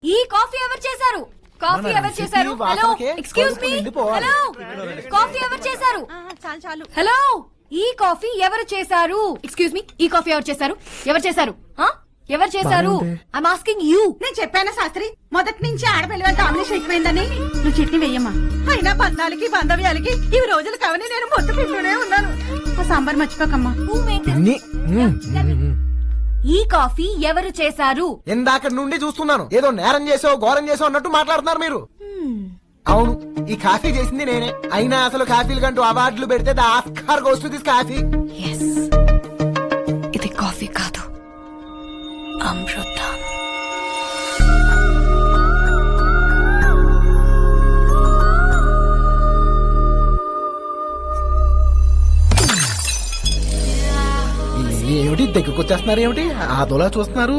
ఈ కాఫీ ఎవరు చేశారు? కాఫీ ఎవరు చేశారు? Hello excuse me, hello coffee ఎవరు చేశారు? చాలు చాలు. హలో ఈ కాఫీ ఎవరు చేశారు? ఎక్స్క్యూజ్ మీ, ఈ కాఫీ ఎవరు చేశారు? ఎవరు చేశారు? ఎవరు చేశారు? I'm asking you. నేను చెప్పానా శాస్త్రి, మొదటి నుంచి ఆడపిల్ల వెళ్తే ఆమ్లేషన్ ఎక్కువైందని. నువ్వు చట్నీ వెయ్యమ్మా. అయినా బంధాలకి బాంధవ్యాలకి ఇవి రోజులు కావని నేను మొత్తుకుంటూనే ఉన్నాను. ఆ సాంబార్ మర్చిపోకమ్మా. ఈ కాఫీ ఎవరు చేశారు? ఇందాక నుండి చూస్తున్నాను, ఏదో నేరం చేసావు ఘోరం చేసావు అన్నట్టు మాట్లాడుతున్నారు మీరు. అవును, ఈ కాఫీ చేసింది నేనే. అయినా అసలు కాఫీలు కంటూ అవార్డులు పెడితే the Oscar goes to this coffee. ఇది కాఫీ కాదు, అమృతం. ఏమిటి దగ్గరకొచ్చేస్తున్నారు? ఏమిటి అదోలా చూస్తున్నారు?